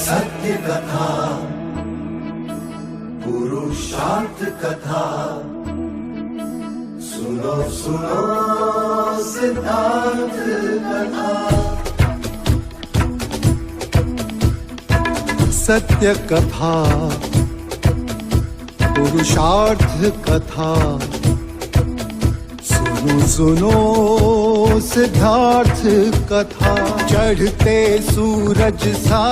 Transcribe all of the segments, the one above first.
सत्य कथा, पुरुषार्थ कथा, सुनो सुनो सिद्धार्थ कथा। सत्य कथा, पुरुषार्थ कथा, सुनो सुनो सिद्धार्थ कथा। चढ़ते सूरज सा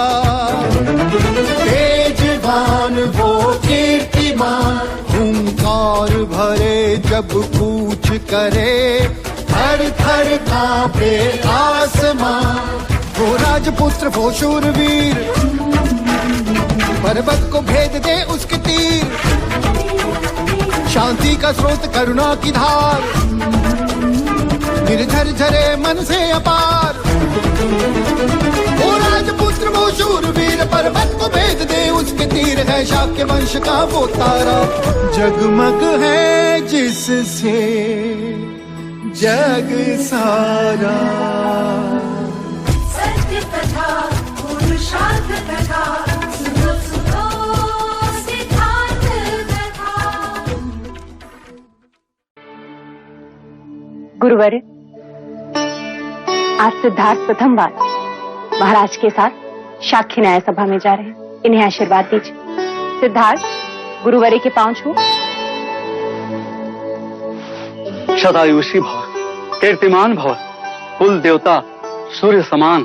तेजवान वो कीर्तिमान, हुंकार भरे जब कूच करे, थर थर कांपे आसमान। वो राजपुत्र वो शूरवीर, पर्वत को भेद दे उसके तीर, शांति का स्रोत करुणा की धार, निर्झर झरे मन से अपार। वो राजपुत्र वो शूरवीर, पर्वत को भेद दे उसके तीर, है शाक्य वंश का वो तारा, जगमग है जिससे जग सारा। सत्य कथा, पुरुषार्थ कथा, सुनो सुनो सिद्धार्थ कथा। गुरुवर, आज सिद्धार्थ प्रथम बार महाराज के साथ शाक्य न्याय सभा में जा रहे हैं। इन्हें आशीर्वाद दीजिए। सिद्धार्थ, गुरुवरे के पांव छू। शतायुषी भव, कीर्तिमान भव, कुल देवता सूर्य समान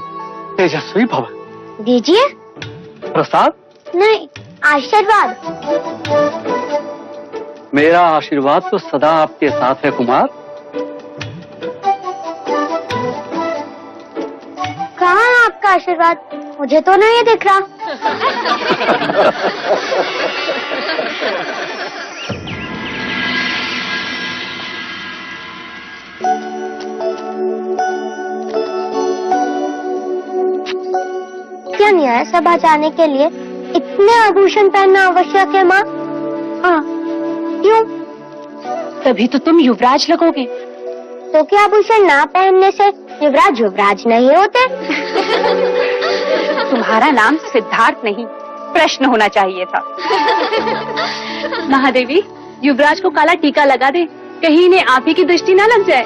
तेजस्वी भव। दीजिए। प्रसाद नहीं, आशीर्वाद। मेरा आशीर्वाद तो सदा आपके साथ है कुमार। कहाँ है आपका आशीर्वाद? मुझे तो नहीं दिख रहा। क्या न्याय सभा जाने के लिए इतने आभूषण पहनना आवश्यक है माँ? हाँ, क्यों? तभी तो तुम युवराज लगोगे। तो क्या आभूषण ना पहनने से युवराज युवराज नहीं होते? तुम्हारा नाम सिद्धार्थ नहीं, प्रश्न होना चाहिए था। महादेवी, युवराज को काला टीका लगा दे, कहीं इन्हें आप ही की दृष्टि ना लग जाए।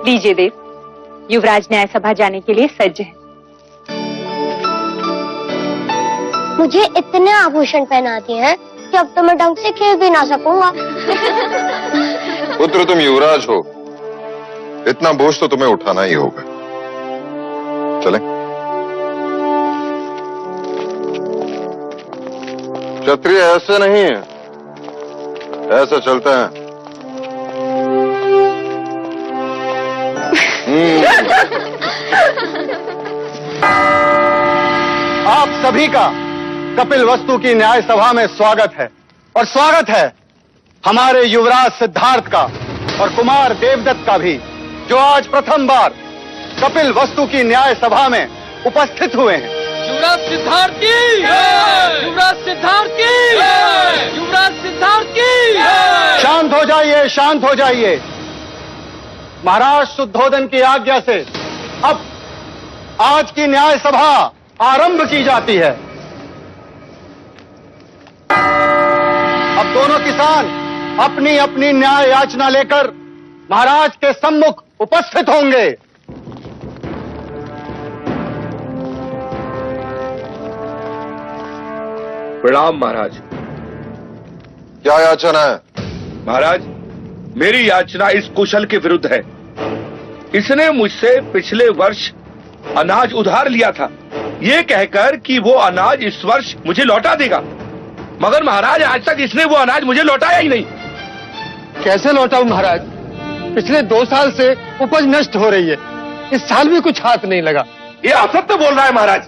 लीजिए देव, युवराज न्याय सभा जाने के लिए सज्ज है। मुझे इतने आभूषण पहना दिए हैं कि अब तो मैं ढंग से खेल भी ना सकूंगा। पुत्र, तुम युवराज हो, इतना बोझ तो तुम्हें उठाना ही होगा। चलें? क्षत्रिय ऐसे नहीं है, ऐसे चलते हैं। आप सभी का कपिल वस्तु की न्याय सभा में स्वागत है, और स्वागत है हमारे युवराज सिद्धार्थ का और कुमार देवदत्त का भी, जो आज प्रथम बार कपिल वस्तु की न्याय सभा में उपस्थित हुए हैं। युवराज सिद्धार्थ की, युवराज सिद्धार्थ की, युवराज सिद्धार्थ की। शांत हो जाइए, शांत हो जाइए। महाराज शुद्धोदन की आज्ञा से अब आज की न्याय सभा आरंभ की जाती है। अब दोनों किसान अपनी अपनी न्याय याचना लेकर महाराज के सम्मुख उपस्थित होंगे। प्रणाम महाराज। क्या याचना है? महाराज, मेरी याचना इस कुशल के विरुद्ध है। इसने मुझसे पिछले वर्ष अनाज उधार लिया था, ये कहकर कि वो अनाज इस वर्ष मुझे लौटा देगा, मगर महाराज आज तक इसने वो अनाज मुझे लौटाया ही नहीं। कैसे लौटाऊं महाराज? पिछले 2 साल से उपज नष्ट हो रही है, इस साल भी कुछ हाथ नहीं लगा। ये असत्य बोल रहा है महाराज।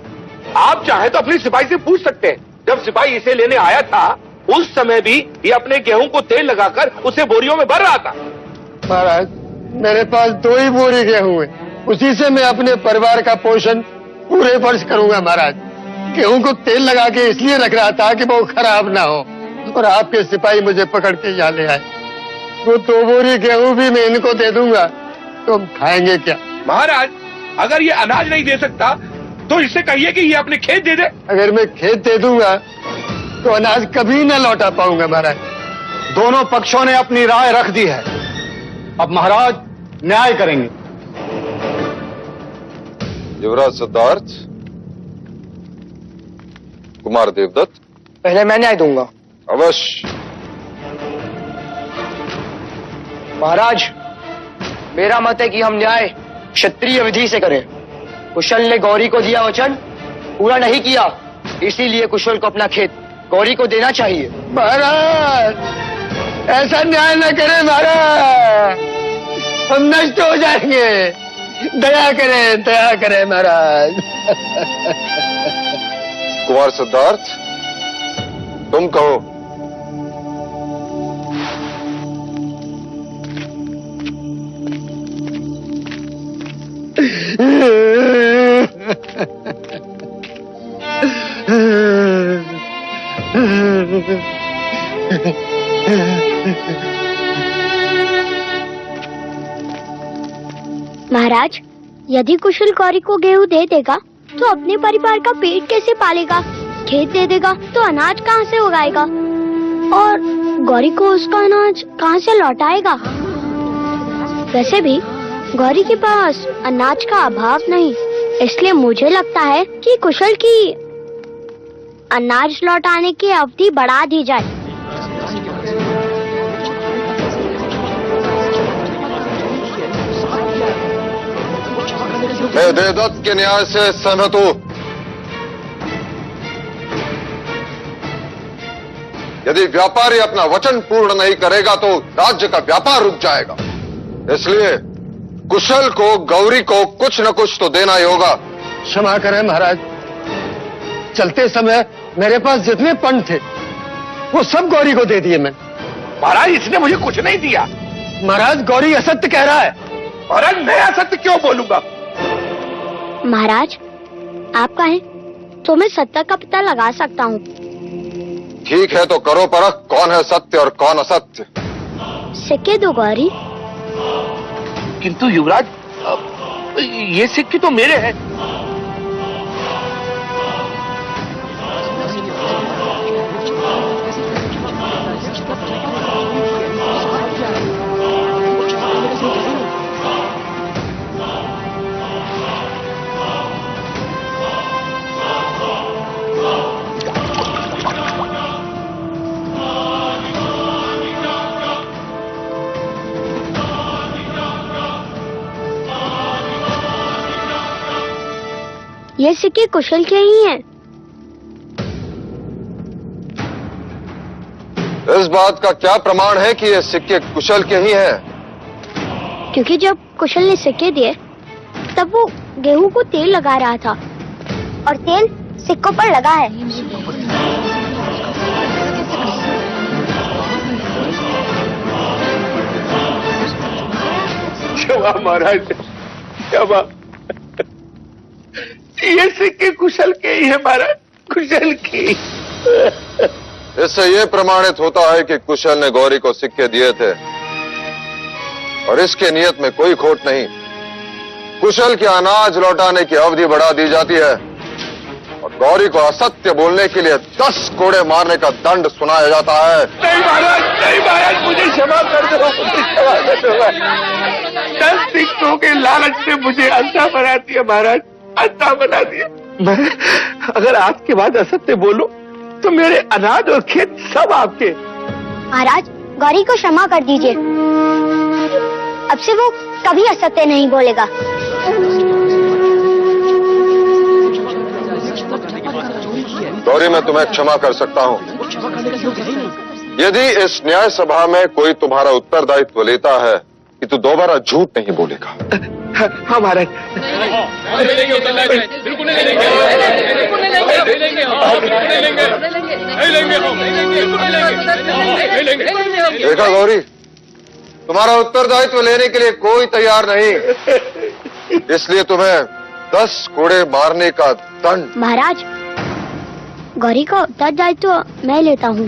आप चाहे तो अपनी सिपाही से पूछ सकते हैं। जब सिपाही इसे लेने आया था उस समय भी ये अपने गेहूं को तेल लगाकर उसे बोरियों में भर रहा था। महाराज, मेरे पास 2 ही बोरी गेहूं है, उसी से मैं अपने परिवार का पोषण पूरे वर्ष करूंगा महाराज। गेहूं को तेल लगा के इसलिए रख रहा था कि वो खराब ना हो, और आपके सिपाही मुझे पकड़ के यहाँ ले आए। वो 2 बोरी गेहूं भी मैं इनको दे दूंगा तो हम खाएंगे क्या? महाराज, अगर ये अनाज नहीं दे सकता तो इससे कहिए कि ये अपने खेत दे दे। अगर मैं खेत दे दूंगा तो अनाज कभी न लौटा पाऊंगा महाराज। दोनों पक्षों ने अपनी राय रख दी है, अब महाराज न्याय करेंगे। युवराज सिद्धार्थ, कुमार देवदत्त। पहले मैं न्याय दूंगा। अवश्य। महाराज, मेरा मत है कि हम न्याय क्षत्रिय विधि से करें। कुशल ने गौरी को दिया वचन पूरा नहीं किया, इसीलिए कुशल को अपना खेत गौरी को देना चाहिए। महाराज, ऐसा न्याय न करें महाराज, हम नष्ट हो जाएंगे। दया करें महाराज। कुमार सिद्धार्थ, तुम कहो। महाराज, यदि कुशल गौरी को गेहूं दे देगा तो अपने परिवार का पेट कैसे पालेगा? खेत दे देगा तो अनाज कहाँ से उगाएगा? और गौरी को उसका अनाज कहाँ से लौटाएगा? वैसे भी गौरी के पास अनाज का अभाव नहीं, इसलिए मुझे लगता है कि कुशल की अनाज लौटाने की अवधि बढ़ा दी जाए। मैं देवदत्त के न्याय से सहमत हूं। यदि व्यापारी अपना वचन पूर्ण नहीं करेगा तो राज्य का व्यापार रुक जाएगा। इसलिए कुशल को, गौरी को कुछ न कुछ तो देना ही होगा। क्षमा करें महाराज, चलते समय मेरे पास जितने पन थे वो सब गौरी को दे दिए मैं। महाराज, इसने मुझे कुछ नहीं दिया। महाराज, गौरी असत्य कह रहा है। महाराज, मैं असत्य क्यों बोलूंगा? महाराज, आप कहें तो मैं सत्य का पता लगा सकता हूँ। ठीक है, तो करो परख, कौन है सत्य और कौन असत्य। सिक्के दो गौरी। किंतु युवराज, ये सिक्के तो मेरे हैं। ये सिक्के कुशल के ही हैं। इस बात का क्या प्रमाण है कि ये सिक्के कुशल के ही हैं? क्योंकि जब कुशल ने सिक्के दिए तब वो गेहूं को तेल लगा रहा था और तेल सिक्कों पर लगा है। क्षमा महाराज, क्षमा। ये सिक्के कुशल के ही है महाराज, कुशल की। इससे ये प्रमाणित होता है कि कुशल ने गौरी को सिक्के दिए थे और इसके नियत में कोई खोट नहीं। कुशल के अनाज लौटाने की अवधि बढ़ा दी जाती है और गौरी को असत्य बोलने के लिए 10 कोड़े मारने का दंड सुनाया जाता है। नहीं महाराज, नहीं महाराज, मुझे क्षमा कर दो, मुझे क्षमा कर दो। 10 सिक्कों के लालच ने मुझे अंधा बना दिया महाराज, अंधा बना दिया। मैं अगर आज के बाद असत्य बोलूं तो मेरे अनाज और खेत सब आपके। महाराज, गौरी को क्षमा कर दीजिए, अब से वो कभी असत्य नहीं बोलेगा। गौरी, मैं तुम्हें क्षमा कर सकता हूं यदि इस न्याय सभा में कोई तुम्हारा उत्तरदायित्व लेता है कि तू दोबारा झूठ नहीं बोलेगा। हाँ महाराज। देखा गौरी, तुम्हारा उत्तरदायित्व लेने के लिए कोई तैयार नहीं, इसलिए तुम्हें 10 कोड़े मारने का दंड। महाराज, गौरी का उत्तरदायित्व मैं लेता हूँ।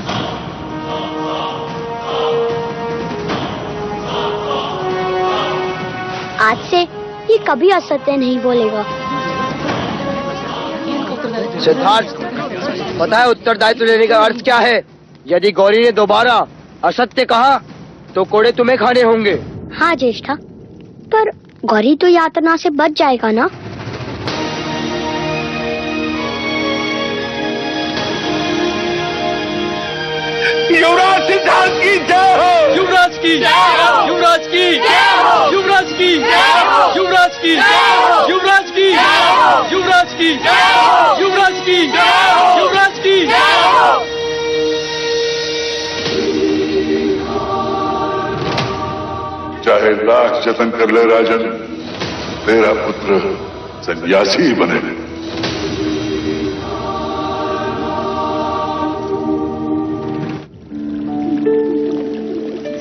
आज से ये कभी असत्य नहीं बोलेगा। सिद्धार्थ, पता है उत्तरदायित्व लेने का अर्थ क्या है? यदि गौरी ने दोबारा असत्य कहा तो कोड़े तुम्हें खाने होंगे। हाँ ज्येष्ठा, पर गौरी तो यातना से बच जाएगा ना? युवराज सिद्धार्थ की जय हो। युवराज की युवराज की युवराज की युवराज की युवराज की युवराज की युवराज की युवराज की। चाहे लाख जतन कर ले राजन, तेरा पुत्र सन्यासी ही बने।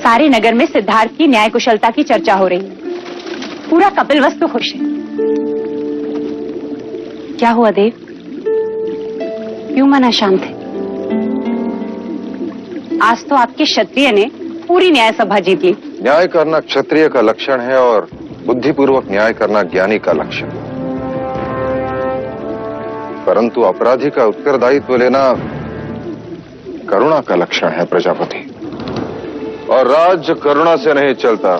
सारे नगर में सिद्धार्थ की न्याय कुशलता की चर्चा हो रही है। पूरा कपिलवस्तु खुश है। क्या हुआ देव, क्यों मन अशांत है? आज तो आपके क्षत्रिय ने पूरी न्याय सभा जीत ली। न्याय करना क्षत्रिय का लक्षण है और बुद्धिपूर्वक न्याय करना ज्ञानी का लक्षण। परंतु अपराधी का उत्तरदायित्व लेना करुणा का लक्षण है प्रजापति। और राज्य करुणा से नहीं चलता।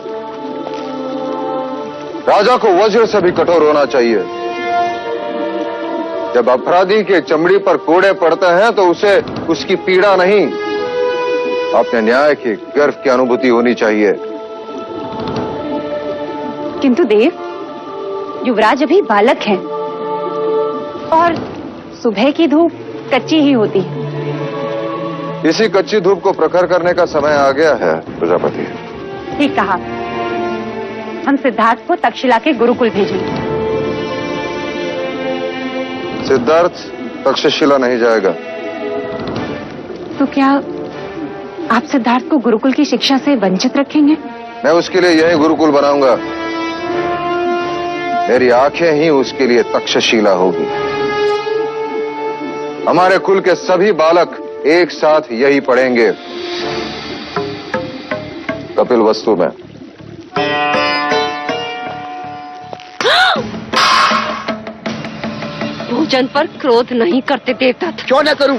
राजा को वज्र से भी कठोर होना चाहिए। जब अपराधी के चमड़ी पर कोड़े पड़ते हैं तो उसे उसकी पीड़ा नहीं, अपने न्याय के गर्व की अनुभूति होनी चाहिए। किंतु देव, युवराज अभी बालक हैं और सुबह की धूप कच्ची ही होती है। इसी कच्ची धूप को प्रखर करने का समय आ गया है प्रजापति। ठीक कहा। हम सिद्धार्थ को तक्षशिला के गुरुकुल भेजेंगे। सिद्धार्थ तक्षशिला नहीं जाएगा। तो क्या आप सिद्धार्थ को गुरुकुल की शिक्षा से वंचित रखेंगे? मैं उसके लिए यही गुरुकुल बनाऊंगा। मेरी आंखें ही उसके लिए तक्षशिला होगी। हमारे कुल के सभी बालक एक साथ यही पढ़ेंगे, कपिलवस्तु में। भोजन पर क्रोध नहीं करते देवता। क्यों न करूं?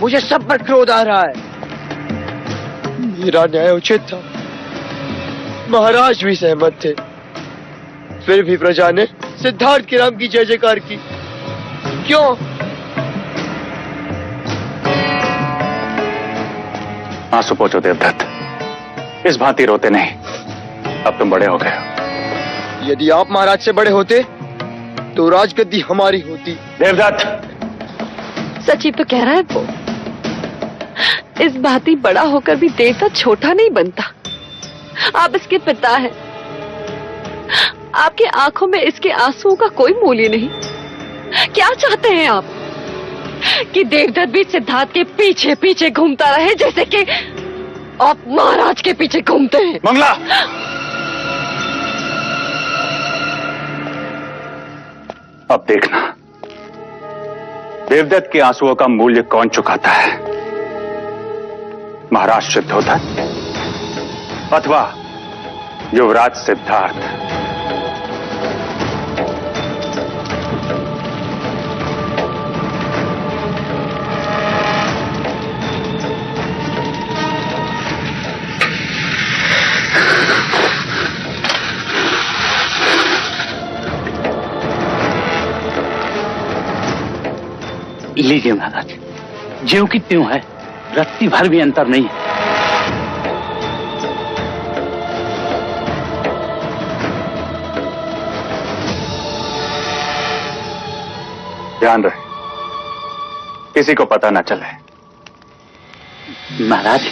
मुझे सब पर क्रोध आ रहा है। मेरा न्याय उचित था, महाराज भी सहमत थे, फिर भी प्रजा ने सिद्धार्थ के नाम की जय जयकार की। क्यों? आंसू पोंछो देवदत्त, इस भांति रोते नहीं। अब तुम बड़े हो गए हो। यदि आप महाराज से बड़े होते तो राजगद्दी हमारी होती। देवदत्त सच ही तो कह रहा है वो। इस भांति बड़ा होकर भी देवता छोटा नहीं बनता। आप इसके पिता हैं। आपके आंखों में इसके आंसुओं का कोई मूल्य नहीं। क्या चाहते हैं आप? कि देवदत्त भी सिद्धार्थ के पीछे पीछे घूमता रहे जैसे कि आप महाराज के पीछे घूमते हैं? मंगला, अब देखना देवदत्त के आंसुओं का मूल्य कौन चुकाता है, महाराज सिद्धोधन अथवा युवराज सिद्धार्थ। लीजिए महाराज, ज्यों की त्यों है, रत्ती भर भी अंतर नहीं है। ध्यान रहे, किसी को पता न चले। महाराज,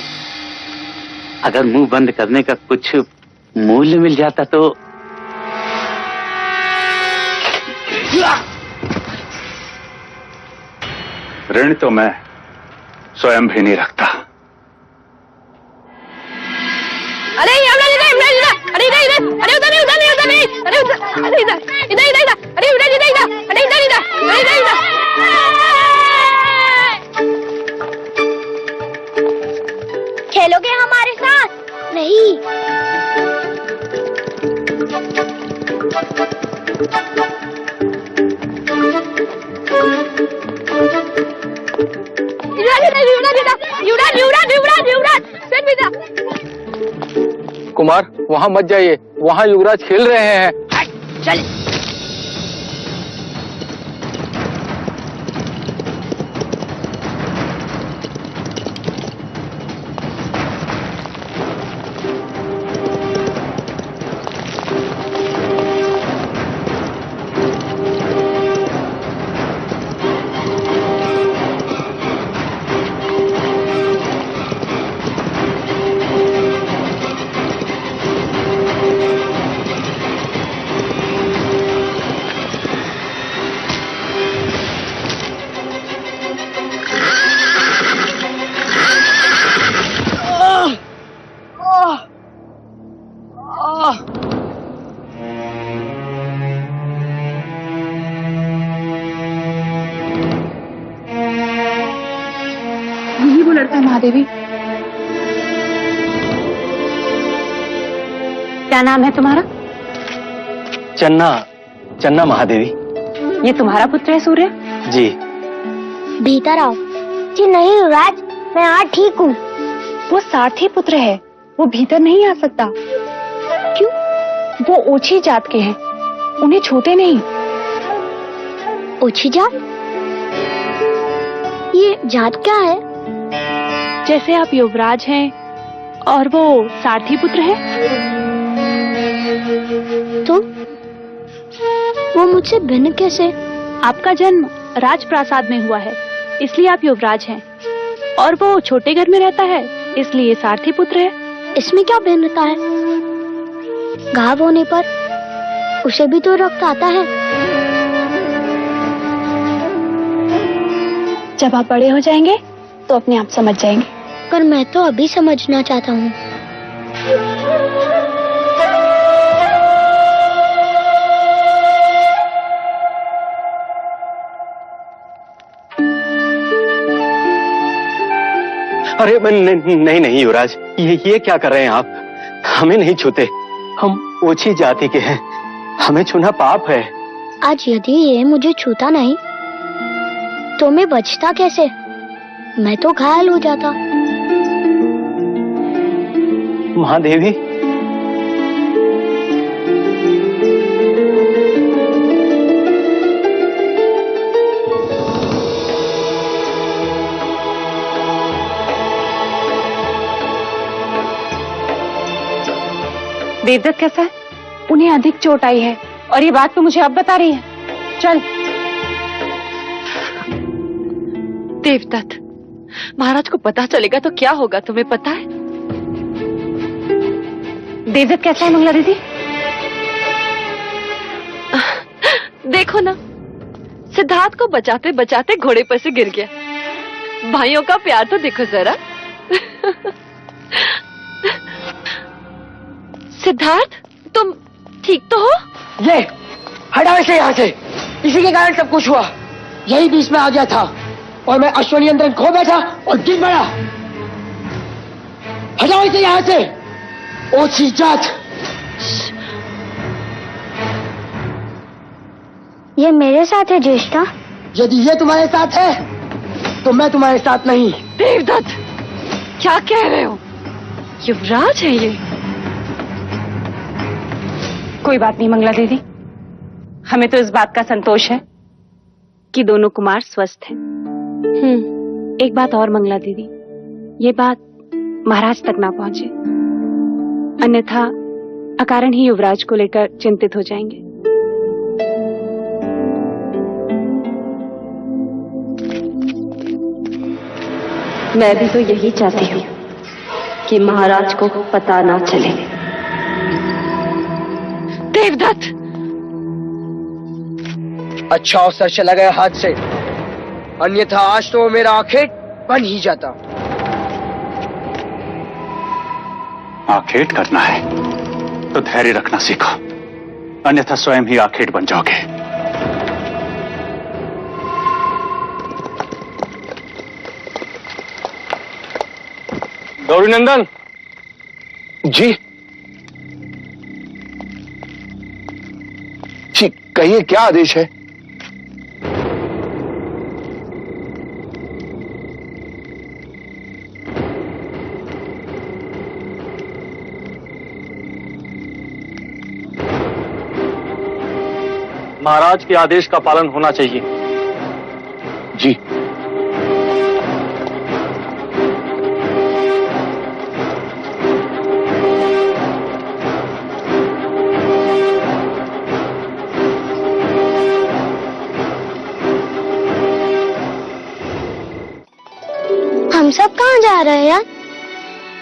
अगर मुंह बंद करने का कुछ मूल्य मिल जाता तो। ऋण तो मैं स्वयं भी नहीं रखता। अरे अरे इधर इधर, अरे उधर नहीं, उधर नहीं, उधर नहीं, अरे उधर, अरे इधर इधर इधर इधर, अरे उधर इधर इधर, अरे इधर इधर, अरे इधर इधर। खेलोगे हमारे साथ? नहीं। कुमार वहाँ मत जाइए, वहाँ युवराज खेल रहे हैं। चल। यही वो लड़का है महादेवी। क्या नाम है तुम्हारा? चन्ना, चन्ना महादेवी। ये तुम्हारा पुत्र है सूर्य? जी। भीतर आओ। जी नहीं युवराज, मैं यहाँ ठीक हूँ। वो सारथी पुत्र है, वो भीतर नहीं आ सकता। क्यों? वो ओछी जात के हैं, उन्हें छूते नहीं। ओछी जात? ये जात क्या है? जैसे आप युवराज हैं और वो सारथी पुत्र है। तो वो मुझसे भिन्न कैसे? आपका जन्म राजप्रासाद में हुआ है, इसलिए आप युवराज हैं, और वो छोटे घर में रहता है, इसलिए सारथी पुत्र है। इसमें क्या भिन्नता है? घाव होने पर उसे भी तो रक्त आता है। जब आप बड़े हो जाएंगे तो अपने आप समझ जाएंगे। पर मैं तो अभी समझना चाहता हूँ। अरे नहीं नहीं युवराज, ये क्या कर रहे हैं आप? हमें नहीं छूते, हम ओछी जाति के हैं, हमें छूना पाप है। आज यदि ये मुझे छूता नहीं तो मैं बचता कैसे? मैं तो घायल हो जाता। महादेवी, देवदत्त कैसा है? उन्हें अधिक चोट आई है, और ये बात तो मुझे अब बता रही है। चल। देवदत्त, महाराज को पता चलेगा तो क्या होगा, तुम्हें पता है? देवदत्त कैसा है मंगला दीदी? देखो ना, सिद्धार्थ को बचाते बचाते घोड़े पर से गिर गया। भाइयों का प्यार तो देखो जरा। सिद्धार्थ, तुम ठीक तो हो? ये हटाओ इसे यहाँ से। इसी के कारण सब कुछ हुआ। यही बीच में आ गया था और मैं अश्वनियंत्रण खो बैठा और गिर पड़ा। हटाओ इसे यहाँ से, ओछी जात। ये मेरे साथ है ज्येष्ठा। यदि ये तुम्हारे साथ है तो मैं तुम्हारे साथ नहीं। देवदत्त, क्या कह रहे हो? युवराज है ये। कोई बात नहीं मंगला दीदी, हमें तो इस बात का संतोष है कि दोनों कुमार स्वस्थ हैं। एक बात और मंगला दीदी, ये बात महाराज तक ना पहुंचे, अन्यथा अकारण ही युवराज को लेकर चिंतित हो जाएंगे। मैं भी तो यही चाहती हूँ कि महाराज को पता ना चले। देवदत्त, अच्छा अवसर चला गया हाथ से, अन्यथा आज तो मेरा आखेट बन ही जाता। आखेट करना है तो धैर्य रखना सीखो, अन्यथा स्वयं ही आखेट बन जाओगे। गौरीनंदन जी, कहिए क्या आदेश है? महाराज के आदेश का पालन होना चाहिए। जी। हम सब कहाँ जा रहे हैं यार?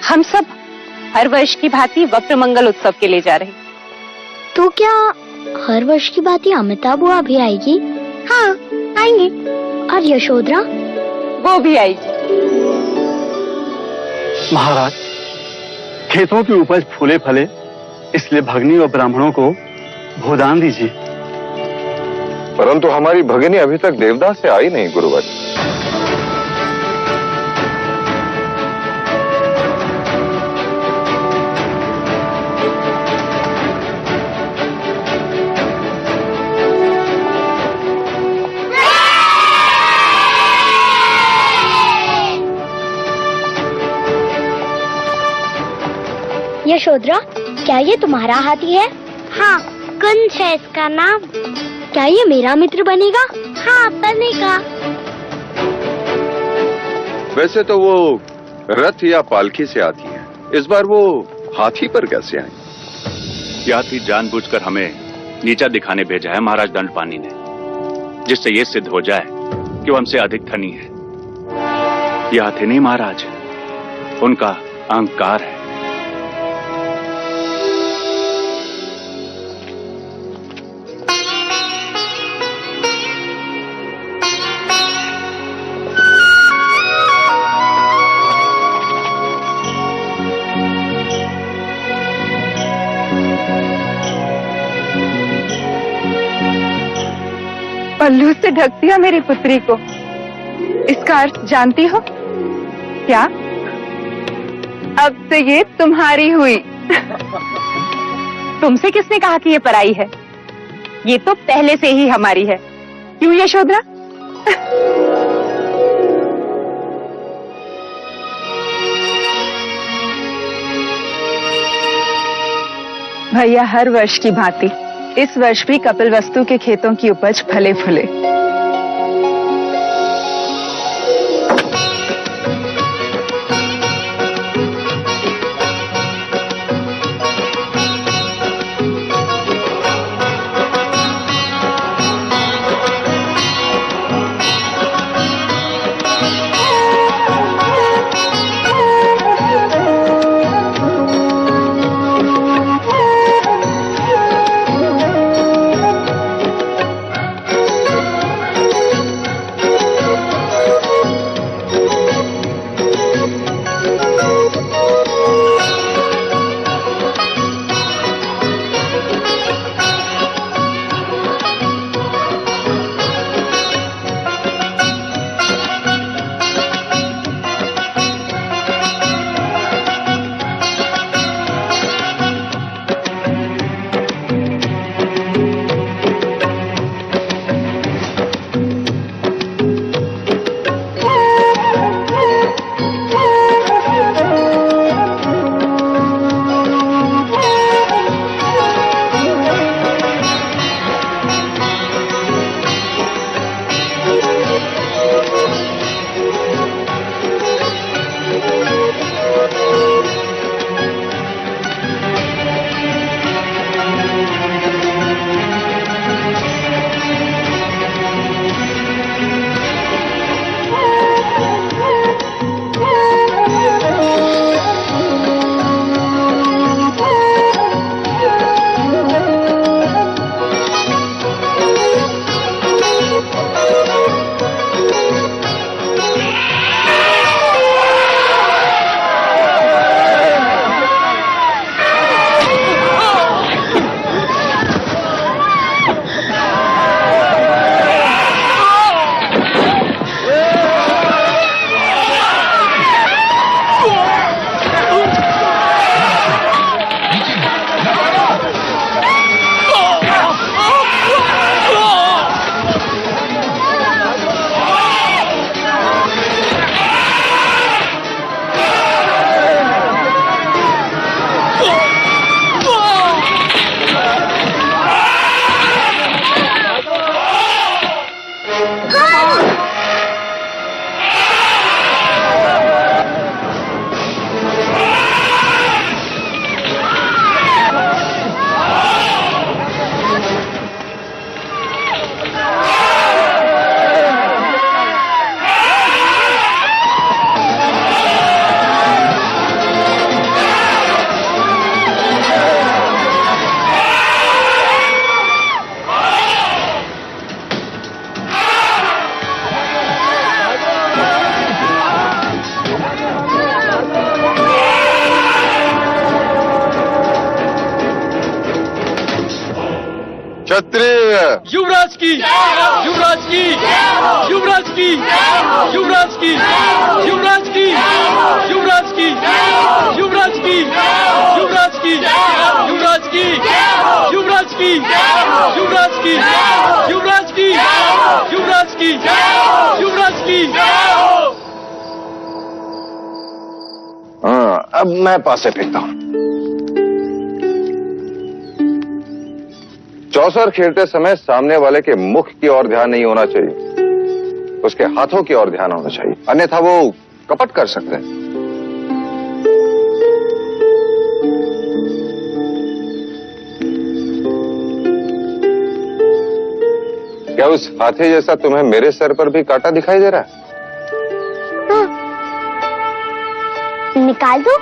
हम सब हर वर्ष की भांति वक्र मंगल उत्सव के लिए जा रहे हैं। तो क्या हर वर्ष की बात ही अमिताभ बुआ भी आएगी? हाँ, आएंगी। और यशोधरा? वो भी आएगी। महाराज, खेतों की उपज फूले फले, इसलिए भगनी और ब्राह्मणों को भोदान दीजिए। परंतु हमारी भगिनी अभी तक देवदास से आई नहीं गुरुवर। यशोधरा, क्या ये तुम्हारा हाथी है? हाँ, कुंज है इसका नाम। क्या ये मेरा मित्र बनेगा? हाँ, बनेगा। वैसे तो वो रथ या पालकी से आती है, इस बार वो हाथी पर कैसे आई? यह हाथी जानबूझकर हमें नीचा दिखाने भेजा है महाराज दंडपानी ने, जिससे ये सिद्ध हो जाए कि वो हमसे अधिक धनी है। यह हाथी नहीं महाराज, उनका अहंकार है। पल्लू से ढक दिया मेरी पुत्री को। इसका अर्थ जानती हो क्या? अब से ये तुम्हारी हुई। तुमसे किसने कहा कि ये पराई है? ये तो पहले से ही हमारी है। क्यों यशोधरा? भैया, हर वर्ष की भांति इस वर्ष भी कपिलवस्तु के खेतों की उपज फले फूले। क्षत्रिय युवराज की युवराज की युवराज की युवराज की युवराज की युवराज की युवराज की युवराज की युवराज की युवराज की युवराज की युवराज की युवराज की युवराज की। हाँ, अब मैं पासे फेंकता हूं। चौसर खेलते समय सामने वाले के मुख की ओर ध्यान नहीं होना चाहिए, उसके हाथों की ओर ध्यान होना चाहिए, अन्यथा वो कपट कर सकते हैं। क्या उस हाथी जैसा तुम्हें मेरे सर पर भी कांटा दिखाई दे रहा है? हाँ। निकाल दो।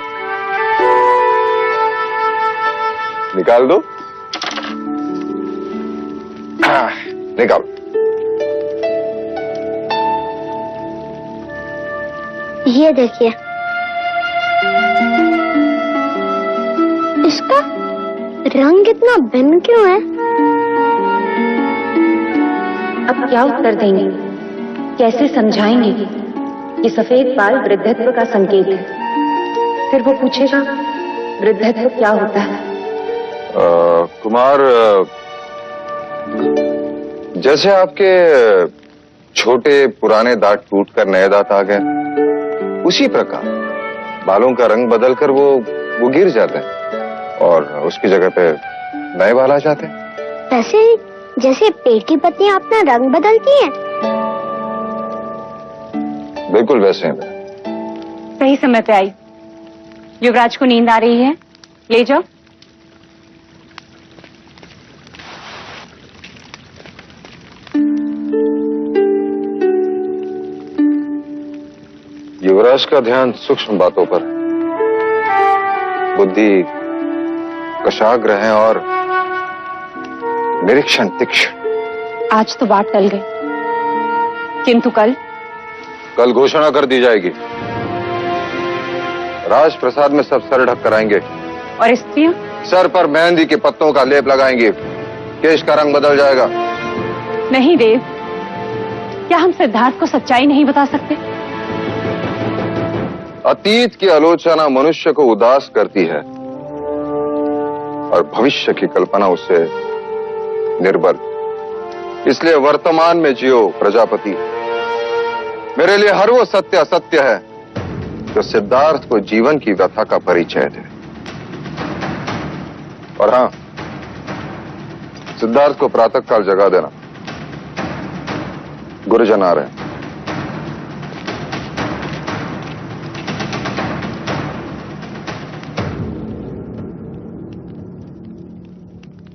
निकाल दो। निकाल। ये देखिए, इसका रंग इतना भिन्न क्यों है? अब क्या उत्तर देंगे, कैसे समझाएंगे कि सफेद बाल वृद्धत्व का संकेत है? फिर वो पूछेगा वृद्धत्व क्या होता है? कुमार, जैसे आपके छोटे पुराने दांत टूटकर नए दांत आ गए, उसी प्रकार बालों का रंग बदलकर वो गिर जाते हैं और उसकी जगह पे नए बाल आ जाते हैं। वैसे जैसे पेड़ की पत्तियां अपना रंग बदलती हैं। बिल्कुल वैसे हैं। सही समय पे आई। युवराज को नींद आ रही है, ले जाओ। युवराज का ध्यान सूक्ष्म बातों पर है, बुद्धि कशाग्र है और निरीक्षण तीक्ष्ण। आज तो बात टल गई, किंतु कल घोषणा कर दी जाएगी। राजप्रसाद में सब सर ढक कराएंगे और स्त्रियां सर पर मेहंदी के पत्तों का लेप लगाएंगे, केश का रंग बदल जाएगा। नहीं देव, क्या हम सिद्धार्थ को सच्चाई नहीं बता सकते? अतीत की आलोचना मनुष्य को उदास करती है और भविष्य की कल्पना उसे निर्बल। इसलिए वर्तमान में जियो प्रजापति। मेरे लिए हर वो सत्य असत्य है जो सिद्धार्थ को जीवन की व्यथा का परिचय दे। और हां, सिद्धार्थ को प्रातःकाल जगा देना, गुरुजन आ रहे हैं।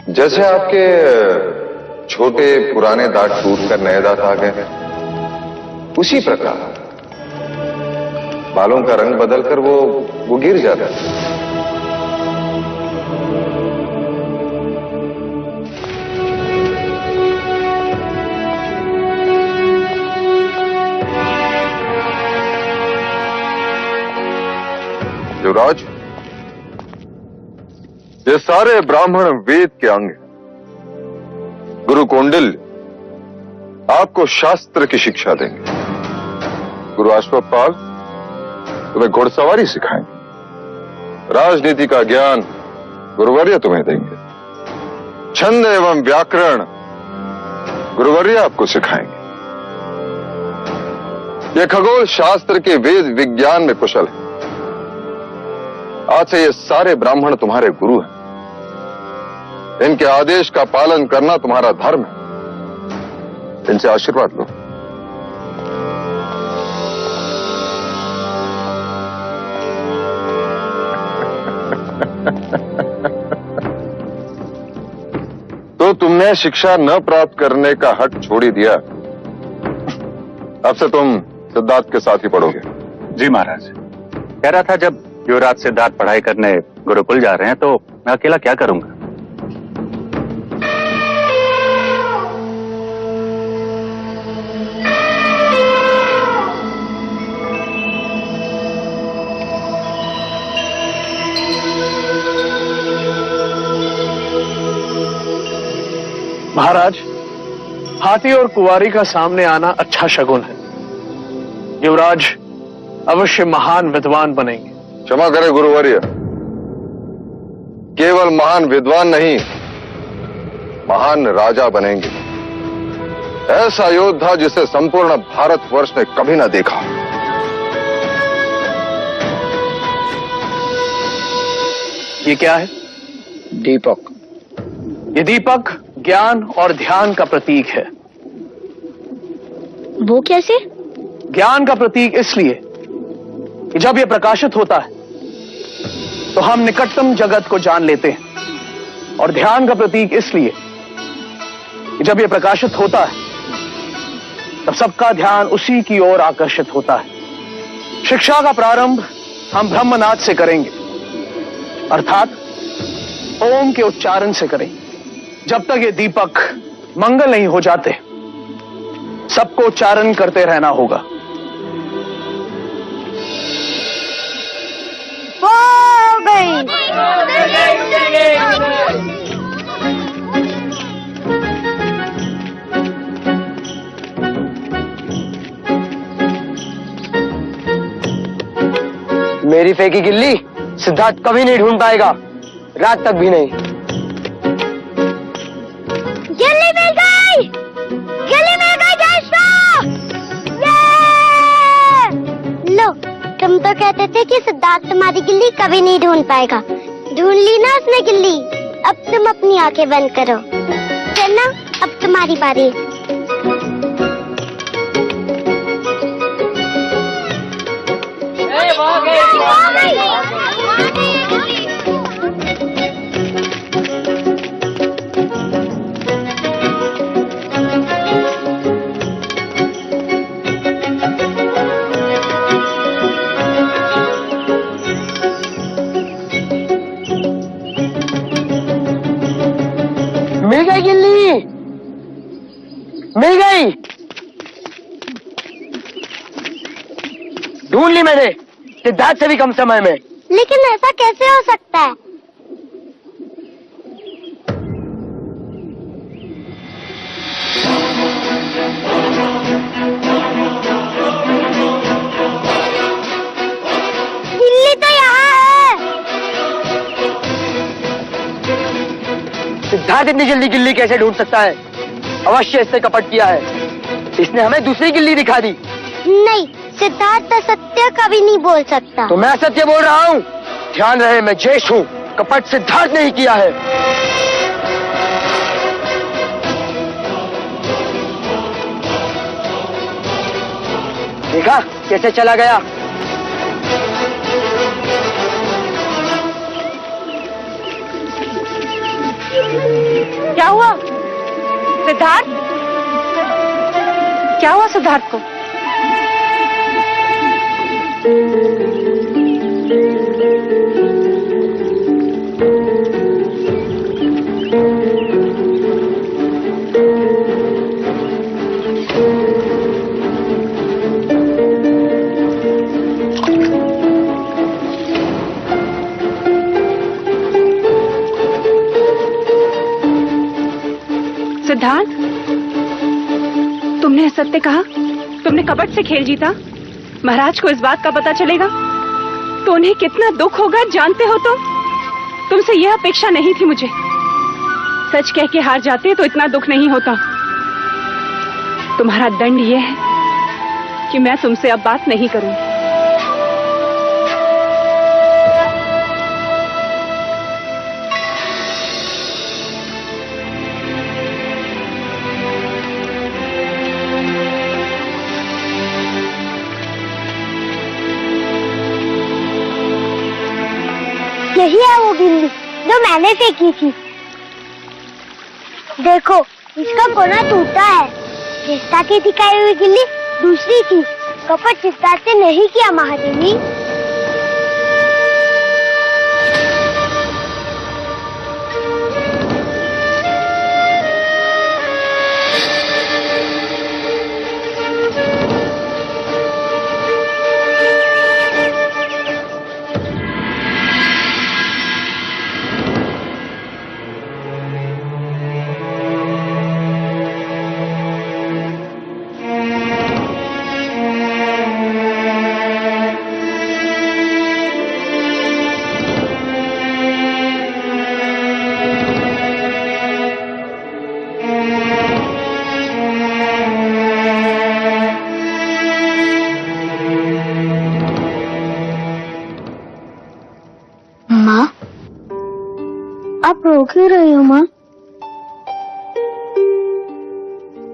जैसे आपके छोटे पुराने दांत टूटकर नए दांत आ गए, उसी प्रकार बालों का रंग बदलकर वो गिर जाता है। युवराज, ये सारे ब्राह्मण वेद के अंग हैं। गुरु कौंडिल्य आपको शास्त्र की शिक्षा देंगे, गुरु अश्वपाल तुम्हें घुड़सवारी सिखाएंगे, राजनीति का ज्ञान गुरुवर्य तुम्हें देंगे, छंद एवं व्याकरण गुरुवर्य आपको सिखाएंगे। ये खगोल शास्त्र के वेद विज्ञान में कुशल है। आज से ये सारे ब्राह्मण तुम्हारे गुरु हैं। इनके आदेश का पालन करना तुम्हारा धर्म है। इनसे आशीर्वाद लो। तो तुमने शिक्षा न प्राप्त करने का हट छोड़ ही दिया। अब से तुम सिद्धार्थ के साथ ही पढ़ोगे। जी महाराज, कह रहा था जब युवराज सिद्धार्थ पढ़ाई करने गुरुकुल जा रहे हैं तो मैं अकेला क्या करूंगा। महाराज, हाथी और कुंवारी का सामने आना अच्छा शगुन है। युवराज अवश्य महान विद्वान बनेंगे। क्षमा करें गुरुवर्य, केवल महान विद्वान नहीं, महान राजा बनेंगे। ऐसा योद्धा जिसे संपूर्ण भारतवर्ष ने कभी ना देखा। ये क्या है? दीपक। ये दीपक ज्ञान और ध्यान का प्रतीक है। वो कैसे? ज्ञान का प्रतीक इसलिए कि जब यह प्रकाशित होता है तो हम निकटतम जगत को जान लेते हैं, और ध्यान का प्रतीक इसलिए कि जब यह प्रकाशित होता है तब सबका ध्यान उसी की ओर आकर्षित होता है। शिक्षा का प्रारंभ हम ब्रह्मनाद से करेंगे, अर्थात ओम के उच्चारण से करेंगे। जब तक ये दीपक मंगल नहीं हो जाते, सबको उच्चारण करते रहना होगा। हो गई। मेरी फेंकी गिल्ली सिद्धार्थ कभी नहीं ढूंढ पाएगा, रात तक भी नहीं। गिल्ली मिल गई! गिल्ली मिल गई दोस्तों! ये! लो, तुम तो कहते थे कि सिद्धार्थ तुम्हारी गिल्ली कभी नहीं ढूंढ पाएगा। ढूंढ ली ना उसने गिल्ली। अब तुम अपनी आंखें बंद करो। चलना, अब तुम्हारी बारी। मिल गई गिल्ली, मिल गई। ढूंढ ली मैंने, सिद्धार्थ से भी कम समय में। लेकिन ऐसा कैसे हो सकता है? गिल्ली तो यहाँ है। सिद्धार्थ इतनी जल्दी गिल्ली कैसे ढूंढ सकता है? अवश्य इसने कपट किया है। इसने हमें दूसरी गिल्ली दिखा दी। नहीं, सिद्धार्थ सत्य कभी नहीं बोल सकता। तो मैं सत्य बोल रहा हूँ। ध्यान रहे, मैं जेठ हूँ, कपट सिद्धार्थ ने ही किया है। देखा कैसे चला गया? क्या हुआ सिद्धार्थ? क्या हुआ सिद्धार्थ को? सिद्धार्थ, तुमने सत्य कहा, तुमने कपट से खेल जीता। महाराज को इस बात का पता चलेगा तो उन्हें कितना दुख होगा, जानते हो तुमसे यह अपेक्षा नहीं थी मुझे। सच कह के हार जाते तो इतना दुख नहीं होता। तुम्हारा दंड यह है कि मैं तुमसे अब बात नहीं करूंगी। यही है वो गिल्ली जो मैंने फेंकी थी। देखो, इसका कोना टूटा है। चिस्ता की दिखाई हुई गिल्ली दूसरी थी। कपट चिस्ता से नहीं किया महादेवी। माँ, आप रो क्यों रही हो माँ?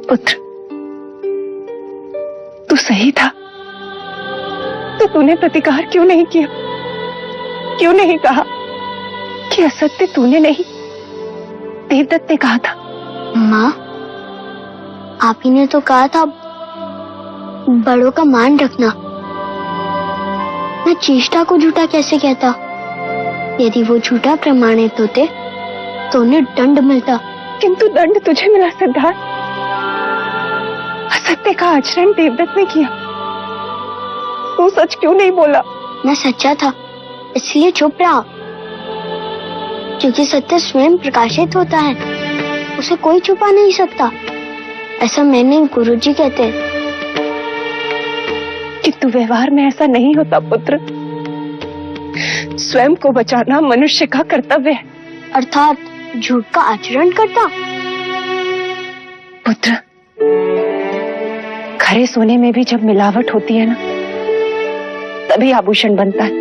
पुत्र, तू सही था, तो तूने प्रतिकार क्यों नहीं किया? क्यों नहीं कहा कि असत्य तूने नहीं, देवदत्त ने कहा था? माँ, आप ही ने तो कहा था बड़ों का मान रखना। मैं चेष्टा को झूठा कैसे कहता? यदि वो झूठा प्रमाणित होते तो उन्हें दंड मिलता। किंतु दंड तुझे मिला सिद्धार्थ। असत्य का आचरण देवदत्त ने किया, तू सच क्यों नहीं बोला? मैं सच्चा था इसलिए चुप रहा, क्योंकि सत्य स्वयं प्रकाशित होता है, उसे कोई छुपा नहीं सकता। ऐसा मैंने गुरुजी कहते हैं। किंतु व्यवहार में ऐसा नहीं होता पुत्र। स्वयं को बचाना मनुष्य का कर्तव्य है। अर्थात झूठ का आचरण करता। पुत्र, खरे सोने में भी जब मिलावट होती है ना, तभी आभूषण बनता है।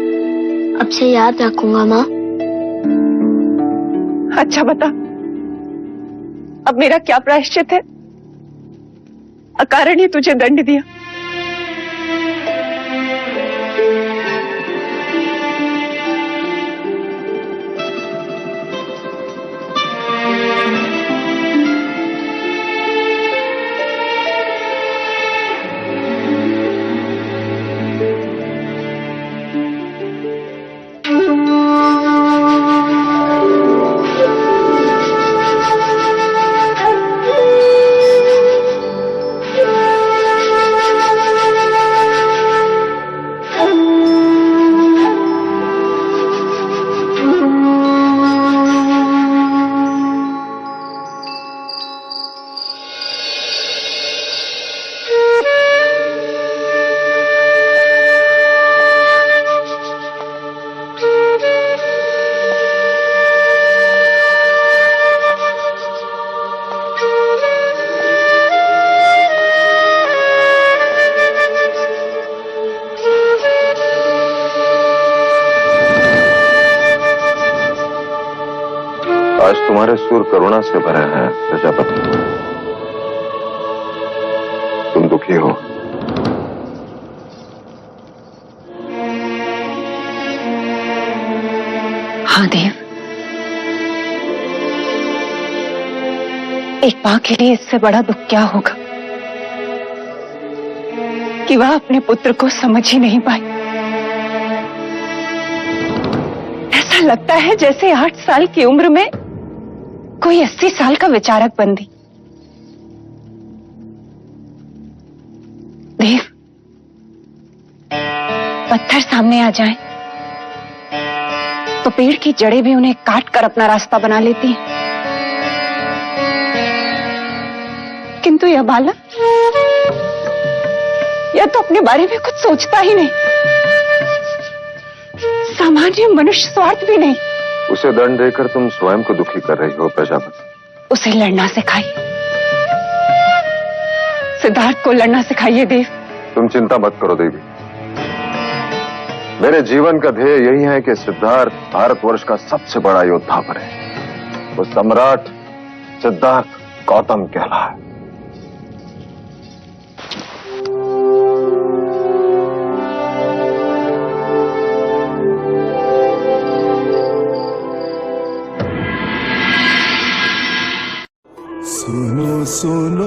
अब से याद रखूंगा माँ। अच्छा बता, अब मेरा क्या प्रायश्चित है? अकारण ही तुझे दंड दिया। आज तुम्हारे सुर करुणा से भरे हैं प्रजापति। तुम दुखी हो। हाँ देव, एक मां के लिए इससे बड़ा दुख क्या होगा कि वह अपने पुत्र को समझ ही नहीं पाई। ऐसा लगता है जैसे 8 साल की उम्र में कोई 80 साल का विचारक बन दी। देव, पत्थर सामने आ जाएं, तो पेड़ की जड़ें भी उन्हें काट कर अपना रास्ता बना लेती हैं। किंतु यह बालक, यह तो अपने बारे में कुछ सोचता ही नहीं। सामान्य मनुष्य स्वार्थ भी नहीं। उसे दंड देकर तुम स्वयं को दुखी कर रही हो प्रजापति। उसे लड़ना सिखाइए, सिद्धार्थ को लड़ना सिखाइए देव। तुम चिंता मत करो देवी। मेरे जीवन का ध्येय यही है कि सिद्धार्थ भारतवर्ष का सबसे बड़ा योद्धा बने। वो सम्राट सिद्धार्थ गौतम कहलाए। सुनो सुनो